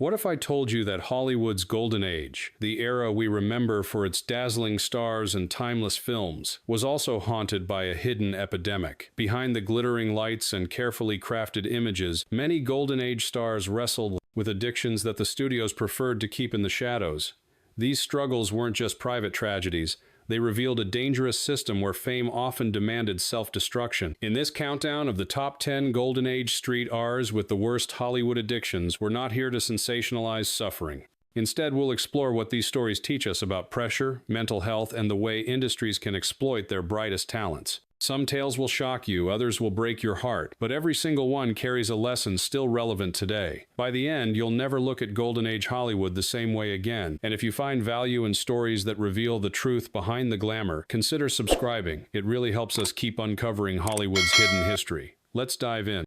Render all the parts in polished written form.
What if I told you that Hollywood's golden age, the era we remember for its dazzling stars and timeless films, was also haunted by a hidden epidemic? Behind the glittering lights and carefully crafted images, many golden age stars wrestled with addictions that the studios preferred to keep in the shadows. These struggles weren't just private tragedies. They revealed a dangerous system where fame often demanded self-destruction. In this countdown of the top 10 Golden Age street Rs with the worst Hollywood addictions, we're not here to sensationalize suffering. Instead, we'll explore what these stories teach us about pressure, mental health, and the way industries can exploit their brightest talents. Some tales will shock you, others will break your heart, but every single one carries a lesson still relevant today. By the end, you'll never look at Golden Age Hollywood the same way again, and if you find value in stories that reveal the truth behind the glamour, consider subscribing. It really helps us keep uncovering Hollywood's hidden history. Let's dive in.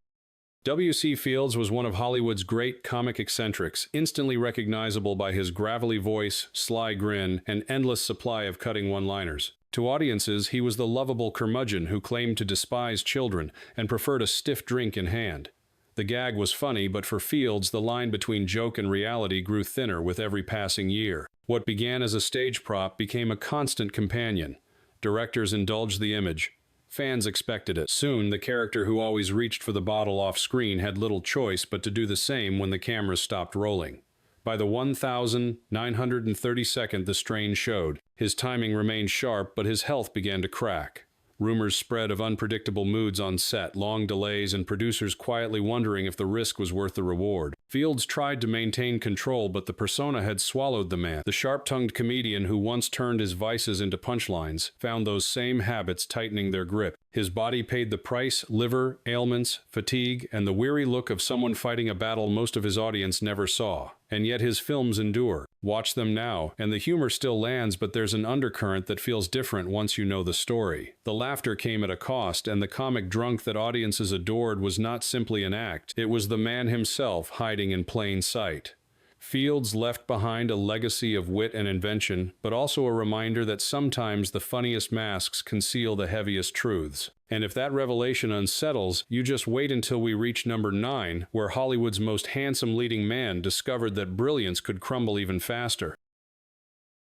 W.C. Fields was one of Hollywood's great comic eccentrics, instantly recognizable by his gravelly voice, sly grin, and endless supply of cutting one-liners. To audiences, he was the lovable curmudgeon who claimed to despise children and preferred a stiff drink in hand. The gag was funny, but for Fields, the line between joke and reality grew thinner with every passing year. What began as a stage prop became a constant companion. Directors indulged the image. Fans expected it. Soon, the character who always reached for the bottle off-screen had little choice but to do the same when the cameras stopped rolling. By the 1,932nd the strain showed. His timing remained sharp, but his health began to crack. Rumors spread of unpredictable moods on set, long delays, and producers quietly wondering if the risk was worth the reward. Fields tried to maintain control, but the persona had swallowed the man. The sharp-tongued comedian who once turned his vices into punchlines found those same habits tightening their grip. His body paid the price: liver, ailments, fatigue, and the weary look of someone fighting a battle most of his audience never saw. And yet his films endure. Watch them now, and the humor still lands, but there's an undercurrent that feels different once you know the story. The laughter came at a cost, and the comic drunk that audiences adored was not simply an act. It was the man himself hiding in plain sight. Fields left behind a legacy of wit and invention, but also a reminder that sometimes the funniest masks conceal the heaviest truths. And if that revelation unsettles, you just wait until we reach number 9, where Hollywood's most handsome leading man discovered that brilliance could crumble even faster.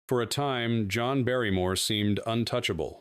For a time, John Barrymore seemed untouchable.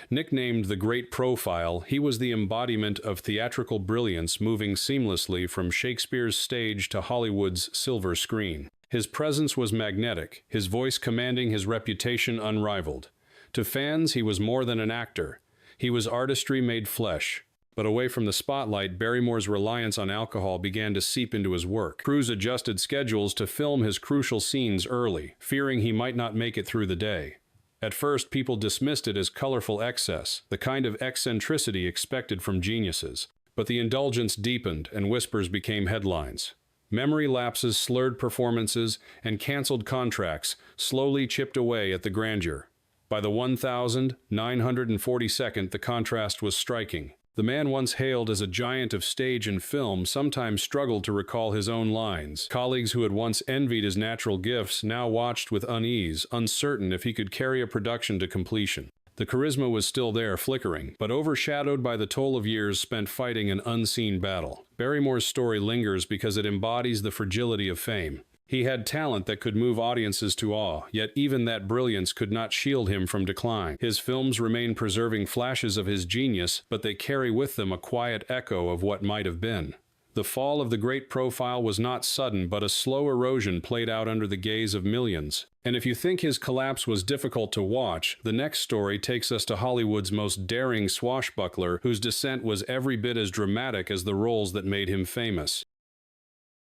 Nicknamed the Great Profile, he was the embodiment of theatrical brilliance, moving seamlessly from Shakespeare's stage to Hollywood's silver screen. His presence was magnetic, his voice commanding, his reputation unrivaled. To fans, he was more than an actor. He was artistry made flesh. But away from the spotlight, Barrymore's reliance on alcohol began to seep into his work. Crews adjusted schedules to film his crucial scenes early, fearing he might not make it through the day. At first, people dismissed it as colorful excess, the kind of eccentricity expected from geniuses. But the indulgence deepened, and whispers became headlines. Memory lapses, slurred performances, and canceled contracts slowly chipped away at the grandeur. By the 1,942nd, the contrast was striking. The man once hailed as a giant of stage and film sometimes struggled to recall his own lines. Colleagues who had once envied his natural gifts now watched with unease, uncertain if he could carry a production to completion. The charisma was still there, flickering, but overshadowed by the toll of years spent fighting an unseen battle. Barrymore's story lingers because it embodies the fragility of fame. He had talent that could move audiences to awe, yet even that brilliance could not shield him from decline. His films remain preserving flashes of his genius, but they carry with them a quiet echo of what might have been. The fall of the Great Profile was not sudden, but a slow erosion played out under the gaze of millions. And if you think his collapse was difficult to watch, the next story takes us to Hollywood's most daring swashbuckler, whose descent was every bit as dramatic as the roles that made him famous.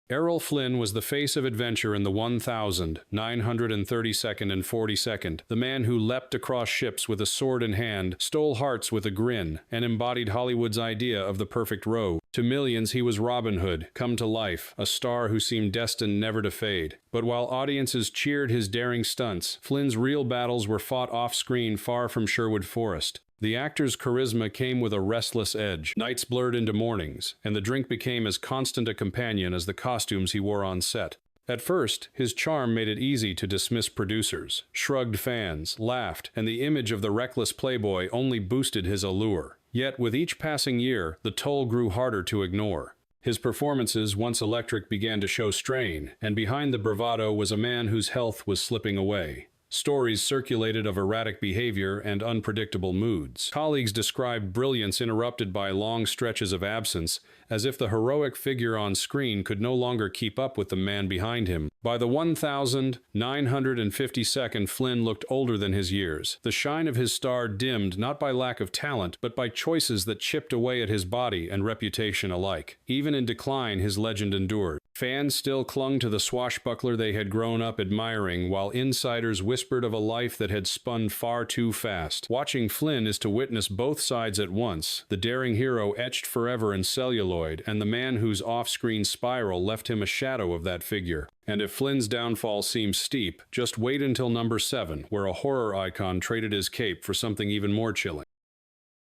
Errol Flynn was the face of adventure in the 1,932nd and 42nd, the man who leapt across ships with a sword in hand, stole hearts with a grin, and embodied Hollywood's idea of the perfect rogue. To millions, he was Robin Hood, come to life, a star who seemed destined never to fade. But while audiences cheered his daring stunts, Flynn's real battles were fought off-screen far from Sherwood Forest. The actor's charisma came with a restless edge. Nights blurred into mornings, and the drink became as constant a companion as the costumes he wore on set. At first, his charm made it easy to dismiss producers, shrugged fans, laughed, and the image of the reckless playboy only boosted his allure. Yet, with each passing year, the toll grew harder to ignore. His performances, once electric, began to show strain, and behind the bravado was a man whose health was slipping away. Stories circulated of erratic behavior and unpredictable moods. Colleagues described brilliance interrupted by long stretches of absence, as if the heroic figure on screen could no longer keep up with the man behind him. By the 1952nd, Flynn looked older than his years. The shine of his star dimmed not by lack of talent, but by choices that chipped away at his body and reputation alike. Even in decline, his legend endured. Fans still clung to the swashbuckler they had grown up admiring, while insiders whispered of a life that had spun far too fast. Watching Flynn is to witness both sides at once, the daring hero etched forever in celluloid, and the man whose off-screen spiral left him a shadow of that figure. And if Flynn's downfall seems steep, just wait until number 7, where a horror icon traded his cape for something even more chilling.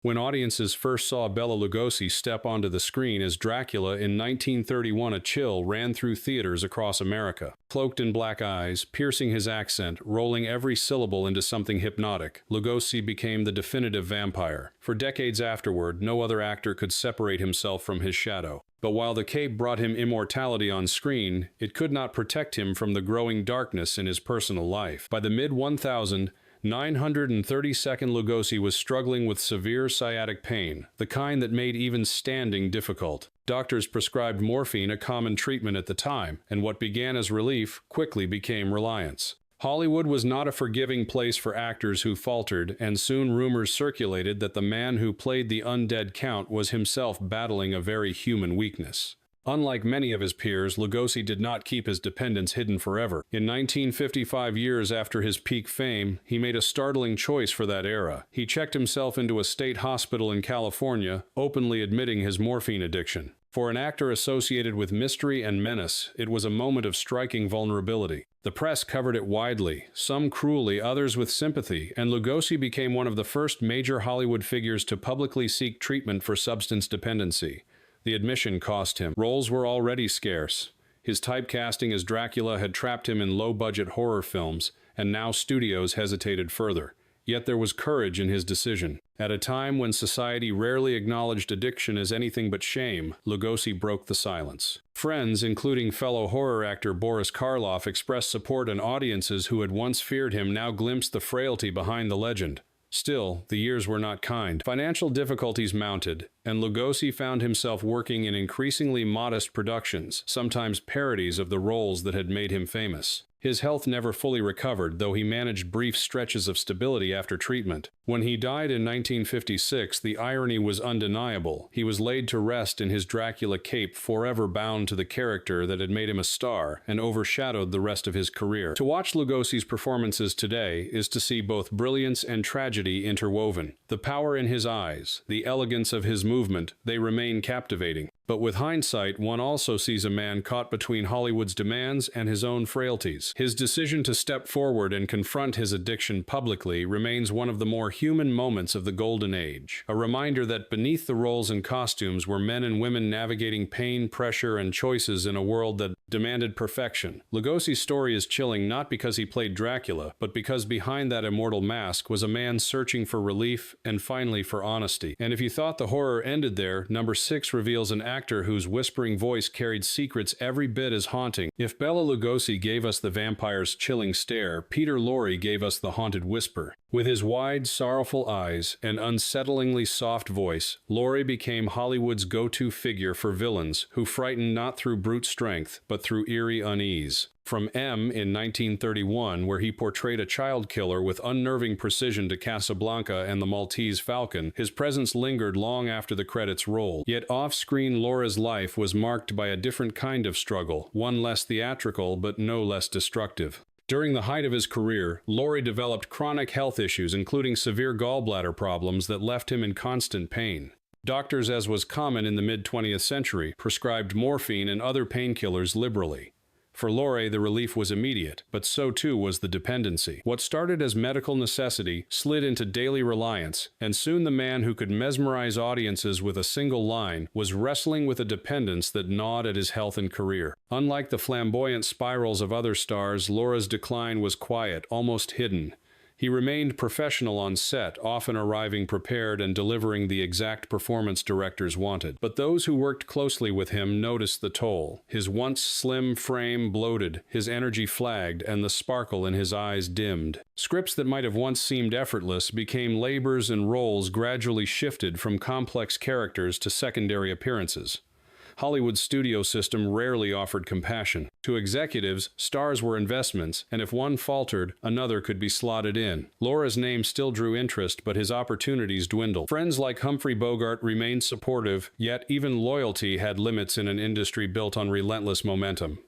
When audiences first saw Bela Lugosi step onto the screen as Dracula in 1931, a chill ran through theaters across America. Cloaked in black eyes, piercing his accent, rolling every syllable into something hypnotic, Lugosi became the definitive vampire. For decades afterward, no other actor could separate himself from his shadow. But while the cape brought him immortality on screen, it could not protect him from the growing darkness in his personal life. By the mid-1932nd, Lugosi was struggling with severe sciatic pain, the kind that made even standing difficult. Doctors prescribed morphine, a common treatment at the time, and what began as relief quickly became reliance. Hollywood was not a forgiving place for actors who faltered, and soon rumors circulated that the man who played the undead Count was himself battling a very human weakness. Unlike many of his peers, Lugosi did not keep his dependence hidden forever. In 1955, years after his peak fame, he made a startling choice for that era. He checked himself into a state hospital in California, openly admitting his morphine addiction. For an actor associated with mystery and menace, it was a moment of striking vulnerability. The press covered it widely, some cruelly, others with sympathy, and Lugosi became one of the first major Hollywood figures to publicly seek treatment for substance dependency. The admission cost him. Roles were already scarce. His typecasting as Dracula had trapped him in low-budget horror films, and now studios hesitated further. Yet there was courage in his decision. At a time when society rarely acknowledged addiction as anything but shame, Lugosi broke the silence. Friends, including fellow horror actor Boris Karloff, expressed support, and audiences who had once feared him now glimpsed the frailty behind the legend. Still, the years were not kind. Financial difficulties mounted, and Lugosi found himself working in increasingly modest productions, sometimes parodies of the roles that had made him famous. His health never fully recovered, though he managed brief stretches of stability after treatment. When he died in 1956, the irony was undeniable. He was laid to rest in his Dracula cape, forever bound to the character that had made him a star and overshadowed the rest of his career. To watch Lugosi's performances today is to see both brilliance and tragedy interwoven. The power in his eyes, the elegance of his movement, they remain captivating. But with hindsight, one also sees a man caught between Hollywood's demands and his own frailties. His decision to step forward and confront his addiction publicly remains one of the more human moments of the Golden Age, a reminder that beneath the roles and costumes were men and women navigating pain, pressure, and choices in a world that demanded perfection. Lugosi's story is chilling not because he played Dracula, but because behind that immortal mask was a man searching for relief and finally for honesty. And if you thought the horror ended there, number 6 reveals an actor whose whispering voice carried secrets every bit as haunting. If Bela Lugosi gave us the vampire's chilling stare, Peter Lorre gave us the haunted whisper. With his wide, sorrowful eyes and unsettlingly soft voice, Lorre became Hollywood's go-to figure for villains who frightened not through brute strength, but through eerie unease. From M in 1931, where he portrayed a child killer with unnerving precision, to Casablanca and the Maltese Falcon, his presence lingered long after the credits rolled. Yet off-screen, Lorre's life was marked by a different kind of struggle, one less theatrical but no less destructive. During the height of his career, Lorre developed chronic health issues, including severe gallbladder problems that left him in constant pain. Doctors, as was common in the mid-20th century, prescribed morphine and other painkillers liberally. For Lorre, the relief was immediate, but so too was the dependency. What started as medical necessity slid into daily reliance, and soon the man who could mesmerize audiences with a single line was wrestling with a dependence that gnawed at his health and career. Unlike the flamboyant spirals of other stars, Lorre's decline was quiet, almost hidden. He remained professional on set, often arriving prepared and delivering the exact performance directors wanted. But those who worked closely with him noticed the toll. His once slim frame bloated, his energy flagged, and the sparkle in his eyes dimmed. Scripts that might have once seemed effortless became labors, and roles gradually shifted from complex characters to secondary appearances. Hollywood's studio system rarely offered compassion. To executives, stars were investments, and if one faltered, another could be slotted in. Laura's name still drew interest, but his opportunities dwindled. Friends like Humphrey Bogart remained supportive, yet even loyalty had limits in an industry built on relentless momentum.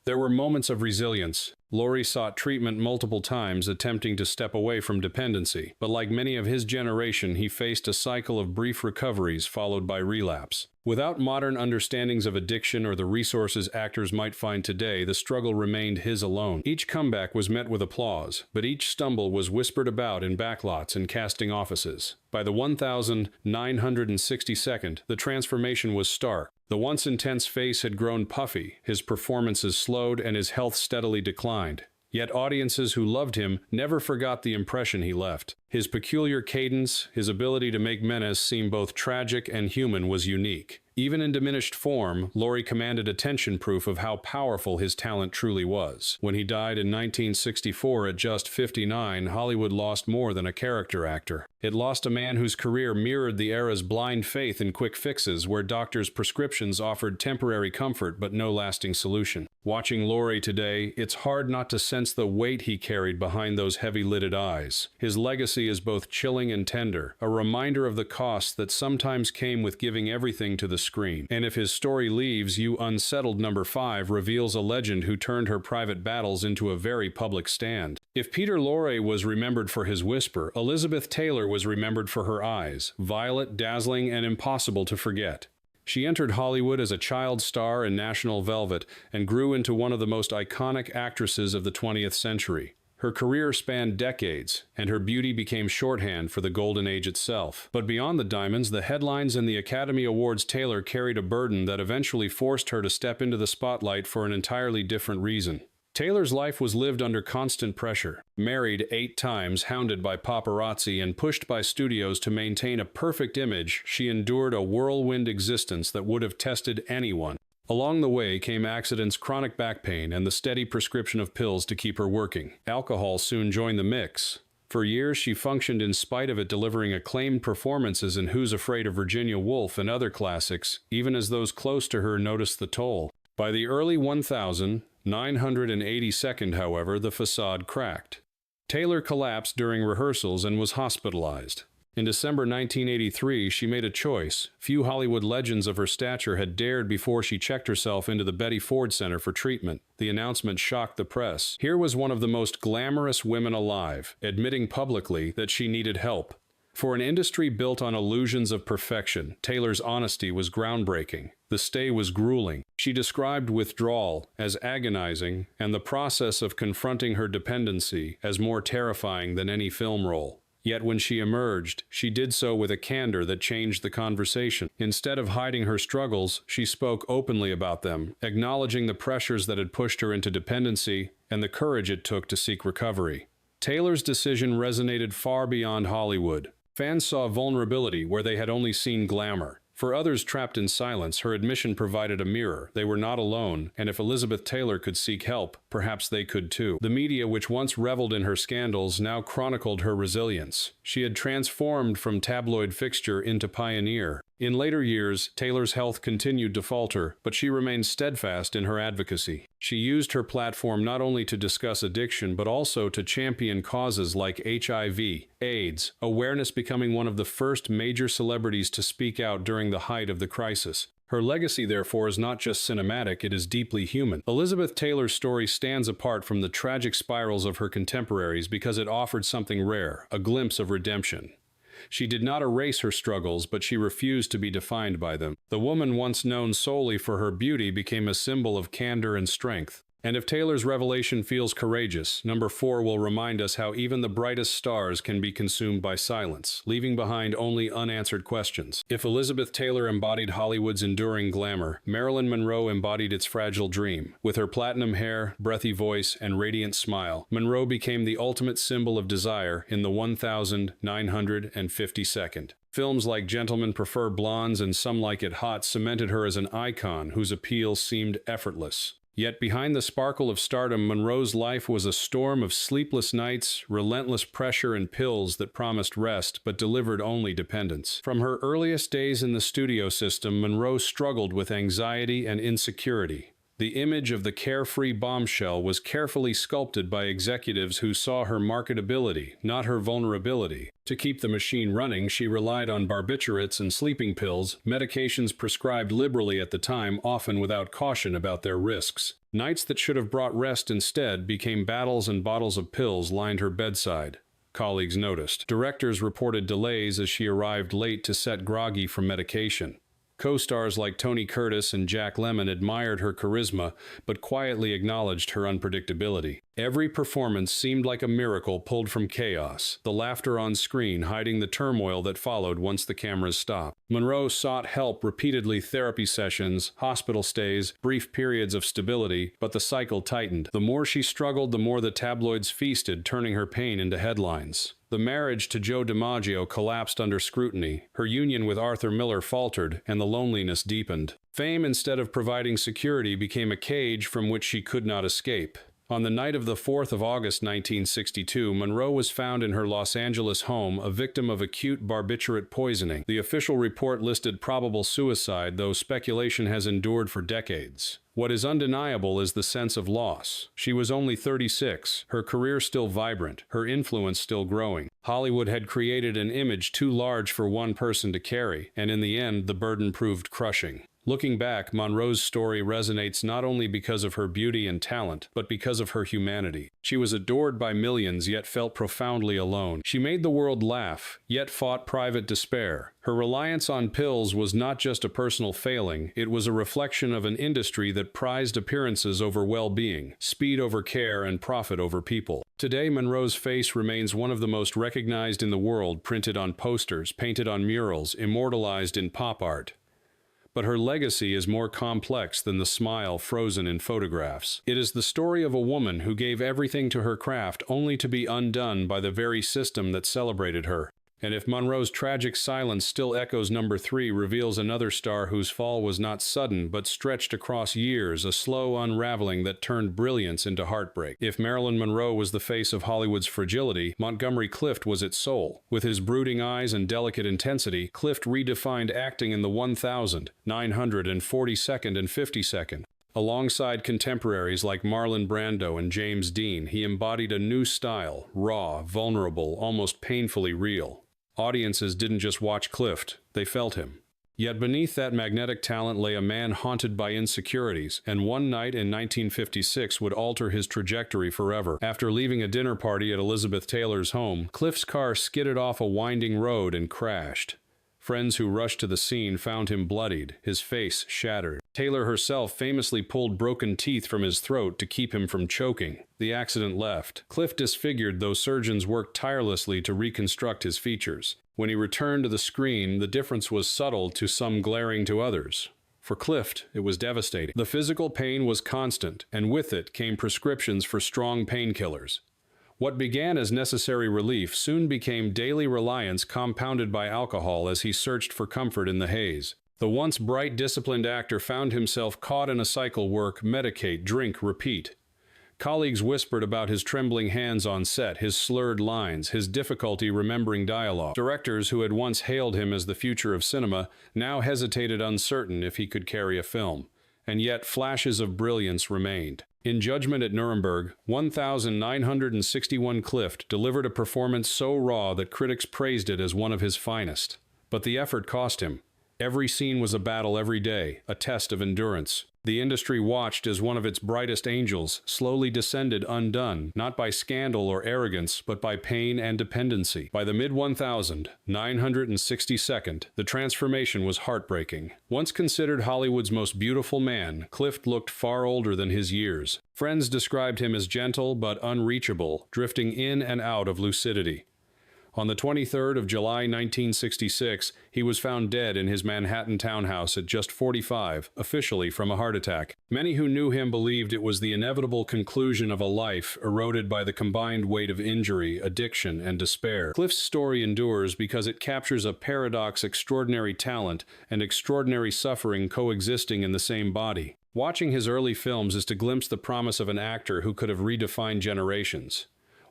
There were moments of resilience. Laurie sought treatment multiple times, attempting to step away from dependency. But like many of his generation, he faced a cycle of brief recoveries followed by relapse. Without modern understandings of addiction or the resources actors might find today, the struggle remained his alone. Each comeback was met with applause, but each stumble was whispered about in backlots and casting offices. By the 1962nd, the transformation was stark. The once intense face had grown puffy, his performances slowed, and his health steadily declined. Yet audiences who loved him never forgot the impression he left. His peculiar cadence, his ability to make menace seem both tragic and human was unique. Even in diminished form, Laurie commanded attention, proof of how powerful his talent truly was. When he died in 1964 at just 59, Hollywood lost more than a character actor. It lost a man whose career mirrored the era's blind faith in quick fixes, where doctors' prescriptions offered temporary comfort but no lasting solution. Watching Laurie today, it's hard not to sense the weight he carried behind those heavy-lidded eyes. His legacy is both chilling and tender, a reminder of the cost that sometimes came with giving everything to the screen. And if his story leaves you unsettled, number 5 reveals a legend who turned her private battles into a very public stand. If Peter Lorre was remembered for his whisper, Elizabeth Taylor was remembered for her eyes, violet, dazzling, and impossible to forget. She entered Hollywood as a child star in National Velvet and grew into one of the most iconic actresses of the 20th century. Her career spanned decades, and her beauty became shorthand for the Golden Age itself. But beyond the diamonds, the headlines, and the Academy Awards, Taylor carried a burden that eventually forced her to step into the spotlight for an entirely different reason. Taylor's life was lived under constant pressure. Married 8 times, hounded by paparazzi, and pushed by studios to maintain a perfect image, she endured a whirlwind existence that would have tested anyone. Along the way came accidents, chronic back pain, and the steady prescription of pills to keep her working. Alcohol soon joined the mix. For years, she functioned in spite of it, delivering acclaimed performances in Who's Afraid of Virginia Woolf and other classics, even as those close to her noticed the toll. By the early 1982nd, however, the facade cracked. Taylor collapsed during rehearsals and was hospitalized. In December 1983, she made a choice. Few Hollywood legends of her stature had dared before she checked herself into the Betty Ford Center for treatment. The announcement shocked the press. Here was one of the most glamorous women alive, admitting publicly that she needed help. For an industry built on illusions of perfection, Taylor's honesty was groundbreaking. The stay was grueling. She described withdrawal as agonizing, and the process of confronting her dependency as more terrifying than any film role. Yet when she emerged, she did so with a candor that changed the conversation. Instead of hiding her struggles, she spoke openly about them, acknowledging the pressures that had pushed her into dependency and the courage it took to seek recovery. Taylor's decision resonated far beyond Hollywood. Fans saw vulnerability where they had only seen glamour. For others trapped in silence, her admission provided a mirror. They were not alone, and if Elizabeth Taylor could seek help, perhaps they could too. The media, which once reveled in her scandals, now chronicled her resilience. She had transformed from tabloid fixture into pioneer. In later years, Taylor's health continued to falter, but she remained steadfast in her advocacy. She used her platform not only to discuss addiction, but also to champion causes like HIV, AIDS, awareness, becoming one of the first major celebrities to speak out during the height of the crisis. Her legacy, therefore, is not just cinematic, it is deeply human. Elizabeth Taylor's story stands apart from the tragic spirals of her contemporaries because it offered something rare, a glimpse of redemption. She did not erase her struggles, but she refused to be defined by them. The woman once known solely for her beauty became a symbol of candor and strength. And if Taylor's revelation feels courageous, number 4 will remind us how even the brightest stars can be consumed by silence, leaving behind only unanswered questions. If Elizabeth Taylor embodied Hollywood's enduring glamour, Marilyn Monroe embodied its fragile dream. With her platinum hair, breathy voice, and radiant smile, Monroe became the ultimate symbol of desire in the 1952nd. Films like Gentlemen Prefer Blondes and Some Like It Hot cemented her as an icon whose appeal seemed effortless. Yet behind the sparkle of stardom, Monroe's life was a storm of sleepless nights, relentless pressure, and pills that promised rest but delivered only dependence. From her earliest days in the studio system, Monroe struggled with anxiety and insecurity. The image of the carefree bombshell was carefully sculpted by executives who saw her marketability, not her vulnerability. To keep the machine running, she relied on barbiturates and sleeping pills, medications prescribed liberally at the time, often without caution about their risks. Nights that should have brought rest instead became battles, and bottles of pills lined her bedside. Colleagues noticed. Directors reported delays as she arrived late to set, groggy from medication. Co-stars like Tony Curtis and Jack Lemmon admired her charisma, but quietly acknowledged her unpredictability. Every performance seemed like a miracle pulled from chaos, the laughter on screen hiding the turmoil that followed once the cameras stopped. Monroe sought help repeatedly: therapy sessions, hospital stays, brief periods of stability, but the cycle tightened. The more she struggled, the more the tabloids feasted, turning her pain into headlines. The marriage to Joe DiMaggio collapsed under scrutiny, her union with Arthur Miller faltered, and the loneliness deepened. Fame, instead of providing security, became a cage from which she could not escape. On the night of the 4th of August 1962, Monroe was found in her Los Angeles home, a victim of acute barbiturate poisoning. The official report listed probable suicide, though speculation has endured for decades. What is undeniable is the sense of loss. She was only 36, her career still vibrant, her influence still growing. Hollywood had created an image too large for one person to carry, and in the end, the burden proved crushing. Looking back, Monroe's story resonates not only because of her beauty and talent, but because of her humanity. She was adored by millions, yet felt profoundly alone. She made the world laugh, yet fought private despair. Her reliance on pills was not just a personal failing, it was a reflection of an industry that prized appearances over well-being, speed over care, and profit over people. Today, Monroe's face remains one of the most recognized in the world, printed on posters, painted on murals, immortalized in pop art. But her legacy is more complex than the smile frozen in photographs. It is the story of a woman who gave everything to her craft only to be undone by the very system that celebrated her. And if Monroe's tragic silence still echoes, number 3 reveals another star whose fall was not sudden but stretched across years, a slow unraveling that turned brilliance into heartbreak. If Marilyn Monroe was the face of Hollywood's fragility, Montgomery Clift was its soul. With his brooding eyes and delicate intensity, Clift redefined acting in the 1942nd and 52nd. Alongside contemporaries like Marlon Brando and James Dean, he embodied a new style, raw, vulnerable, almost painfully real. Audiences didn't just watch Clift, they felt him. Yet beneath that magnetic talent lay a man haunted by insecurities, and one night in 1956 would alter his trajectory forever. After leaving a dinner party at Elizabeth Taylor's home, Clift's car skidded off a winding road and crashed. Friends who rushed to the scene found him bloodied, his face shattered. Taylor herself famously pulled broken teeth from his throat to keep him from choking. The accident left Clift disfigured, though surgeons worked tirelessly to reconstruct his features. When he returned to the screen, the difference was subtle to some, glaring to others. For Clift, it was devastating. The physical pain was constant, and with it came prescriptions for strong painkillers. What began as necessary relief soon became daily reliance, compounded by alcohol as he searched for comfort in the haze. The once bright, disciplined actor found himself caught in a cycle: work, medicate, drink, repeat. Colleagues whispered about his trembling hands on set, his slurred lines, his difficulty remembering dialogue. Directors who had once hailed him as the future of cinema now hesitated, uncertain if he could carry a film. And yet flashes of brilliance remained. In Judgment at Nuremberg, 1961, Clift delivered a performance so raw that critics praised it as one of his finest. But the effort cost him. Every scene was a battle every day, a test of endurance. The industry watched as one of its brightest angels slowly descended undone, not by scandal or arrogance, but by pain and dependency. By the mid-1962nd, the transformation was heartbreaking. Once considered Hollywood's most beautiful man, Clift looked far older than his years. Friends described him as gentle but unreachable, drifting in and out of lucidity. On the 23rd of July 1966, he was found dead in his Manhattan townhouse at just 45, officially from a heart attack. Many who knew him believed it was the inevitable conclusion of a life eroded by the combined weight of injury, addiction, and despair. Clift's story endures because it captures a paradox: extraordinary talent and extraordinary suffering coexisting in the same body. Watching his early films is to glimpse the promise of an actor who could have redefined generations.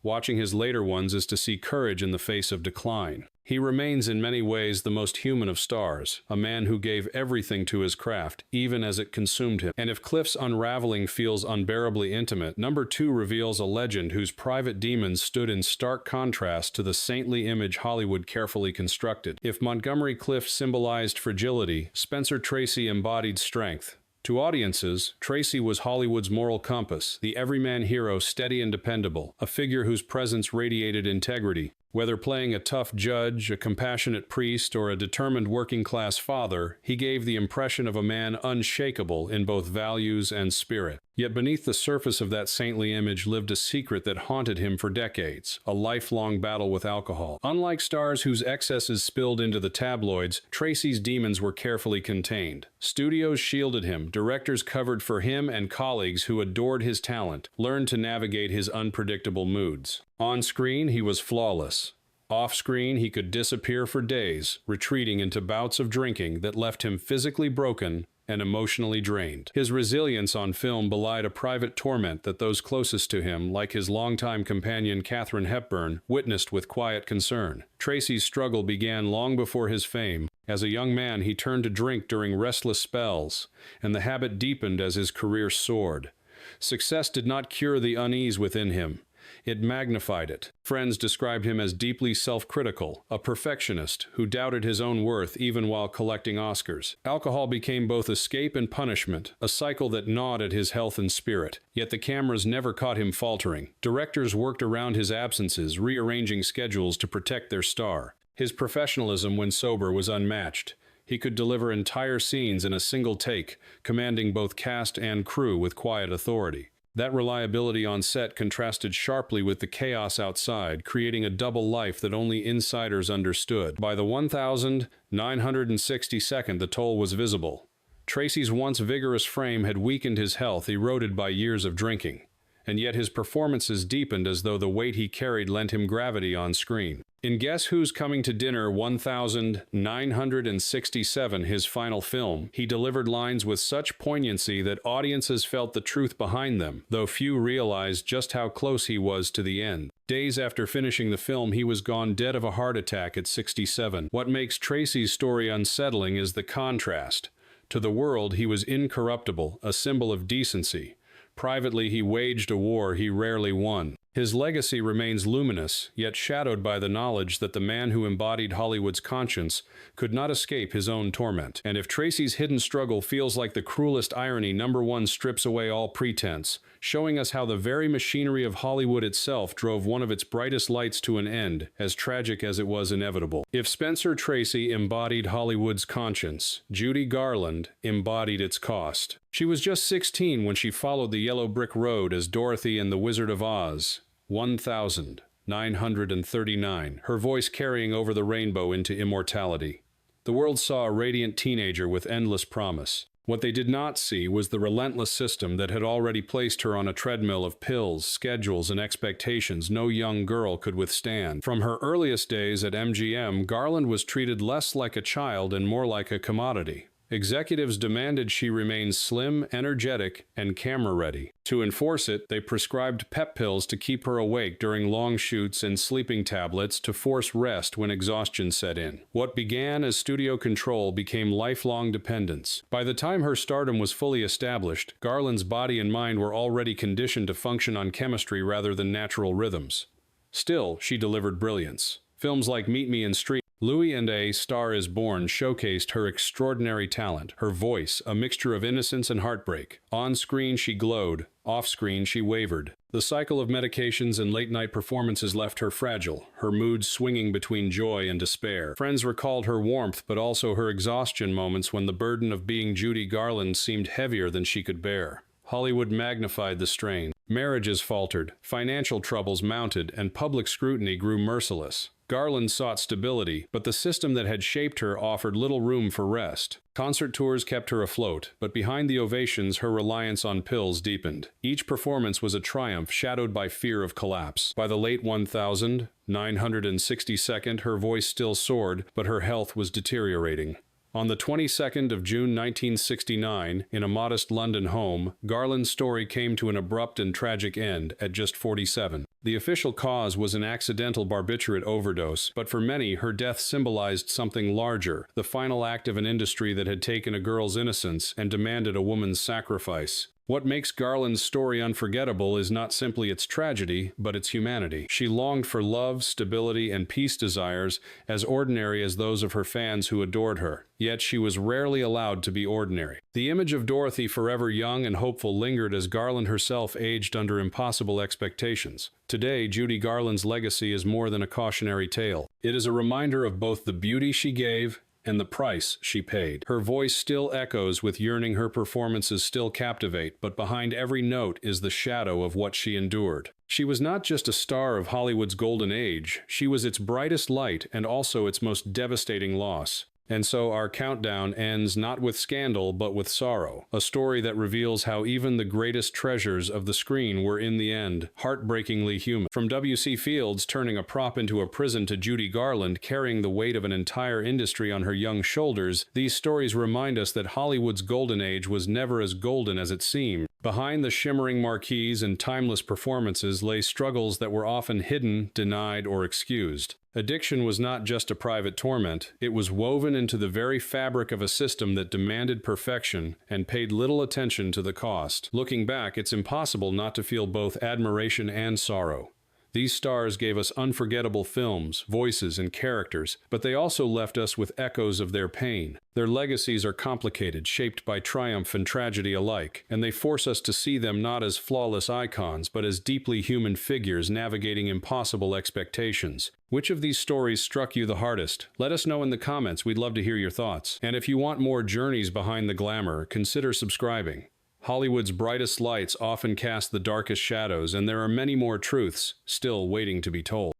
Watching his later ones is to see courage in the face of decline. He remains in many ways the most human of stars, a man who gave everything to his craft, even as it consumed him. And if Clift's unraveling feels unbearably intimate, number 2 reveals a legend whose private demons stood in stark contrast to the saintly image Hollywood carefully constructed. If Montgomery Clift symbolized fragility, Spencer Tracy embodied strength. To audiences, Tracy was Hollywood's moral compass, the everyman hero, steady and dependable, a figure whose presence radiated integrity. Whether playing a tough judge, a compassionate priest, or a determined working-class father, he gave the impression of a man unshakable in both values and spirit. Yet beneath the surface of that saintly image lived a secret that haunted him for decades, a lifelong battle with alcohol. Unlike stars whose excesses spilled into the tabloids, Tracy's demons were carefully contained. Studios shielded him, directors covered for him, and colleagues who adored his talent learned to navigate his unpredictable moods. On screen, he was flawless. Off-screen, he could disappear for days, retreating into bouts of drinking that left him physically broken and emotionally drained. His resilience on film belied a private torment that those closest to him, like his longtime companion Katharine Hepburn, witnessed with quiet concern. Tracy's struggle began long before his fame. As a young man, he turned to drink during restless spells, and the habit deepened as his career soared. Success did not cure the unease within him. It magnified it. Friends described him as deeply self-critical, a perfectionist who doubted his own worth even while collecting Oscars. Alcohol became both escape and punishment, a cycle that gnawed at his health and spirit. Yet the cameras never caught him faltering. Directors worked around his absences, rearranging schedules to protect their star. His professionalism when sober was unmatched. He could deliver entire scenes in a single take, commanding both cast and crew with quiet authority. That reliability on set contrasted sharply with the chaos outside, creating a double life that only insiders understood. By the 1962nd, the toll was visible. Tracy's once vigorous frame had weakened, his health eroded by years of drinking. And yet his performances deepened as though the weight he carried lent him gravity on screen. In Guess Who's Coming to Dinner 1967, his final film, he delivered lines with such poignancy that audiences felt the truth behind them, though few realized just how close he was to the end. Days after finishing the film, he was gone dead of a heart attack at 67. What makes Tracy's story unsettling is the contrast. To the world, he was incorruptible, a symbol of decency. Privately, he waged a war he rarely won. His legacy remains luminous, yet shadowed by the knowledge that the man who embodied Hollywood's conscience could not escape his own torment. And if Tracy's hidden struggle feels like the cruelest irony, number 1 strips away all pretense, showing us how the very machinery of Hollywood itself drove one of its brightest lights to an end, as tragic as it was inevitable. If Spencer Tracy embodied Hollywood's conscience, Judy Garland embodied its cost. She was just 16 when she followed the yellow brick road as Dorothy in The Wizard of Oz, 1939, her voice carrying over the rainbow into immortality. The world saw a radiant teenager with endless promise. What they did not see was the relentless system that had already placed her on a treadmill of pills, schedules, and expectations no young girl could withstand. From her earliest days at MGM, Garland was treated less like a child and more like a commodity. Executives demanded she remain slim, energetic, and camera-ready. To enforce it, they prescribed pep pills to keep her awake during long shoots and sleeping tablets to force rest when exhaustion set in. What began as studio control became lifelong dependence. By the time her stardom was fully established, Garland's body and mind were already conditioned to function on chemistry rather than natural rhythms. Still, she delivered brilliance. Films like Meet Me in Street Louis and A Star is Born showcased her extraordinary talent, her voice, a mixture of innocence and heartbreak. On screen she glowed, off screen she wavered. The cycle of medications and late-night performances left her fragile, her moods swinging between joy and despair. Friends recalled her warmth but also her exhaustion moments when the burden of being Judy Garland seemed heavier than she could bear. Hollywood magnified the strain. Marriages faltered, financial troubles mounted, and public scrutiny grew merciless. Garland sought stability, but the system that had shaped her offered little room for rest. Concert tours kept her afloat, but behind the ovations her reliance on pills deepened. Each performance was a triumph shadowed by fear of collapse. By the late 1962nd, her voice still soared, but her health was deteriorating. On the 22nd of June 1969, in a modest London home, Garland's story came to an abrupt and tragic end at just 47. The official cause was an accidental barbiturate overdose, but for many, her death symbolized something larger, the final act of an industry that had taken a girl's innocence and demanded a woman's sacrifice. What makes Garland's story unforgettable is not simply its tragedy, but its humanity. She longed for love, stability, and peace desires as ordinary as those of her fans who adored her. Yet she was rarely allowed to be ordinary. The image of Dorothy, forever young and hopeful, lingered as Garland herself aged under impossible expectations. Today, Judy Garland's legacy is more than a cautionary tale. It is a reminder of both the beauty she gave and the price she paid. Her voice still echoes with yearning, her performances still captivate, but behind every note is the shadow of what she endured. She was not just a star of Hollywood's golden age, she was its brightest light and also its most devastating loss. And so our countdown ends not with scandal, but with sorrow. A story that reveals how even the greatest treasures of the screen were in the end heartbreakingly human. From W.C. Fields turning a prop into a prison to Judy Garland carrying the weight of an entire industry on her young shoulders, these stories remind us that Hollywood's golden age was never as golden as it seemed. Behind the shimmering marquees and timeless performances lay struggles that were often hidden, denied, or excused. Addiction was not just a private torment, it was woven into the very fabric of a system that demanded perfection and paid little attention to the cost. Looking back, it's impossible not to feel both admiration and sorrow. These stars gave us unforgettable films, voices, and characters, but they also left us with echoes of their pain. Their legacies are complicated, shaped by triumph and tragedy alike, and they force us to see them not as flawless icons, but as deeply human figures navigating impossible expectations. Which of these stories struck you the hardest? Let us know in the comments, we'd love to hear your thoughts. And if you want more journeys behind the glamour, consider subscribing. Hollywood's brightest lights often cast the darkest shadows, and there are many more truths still waiting to be told.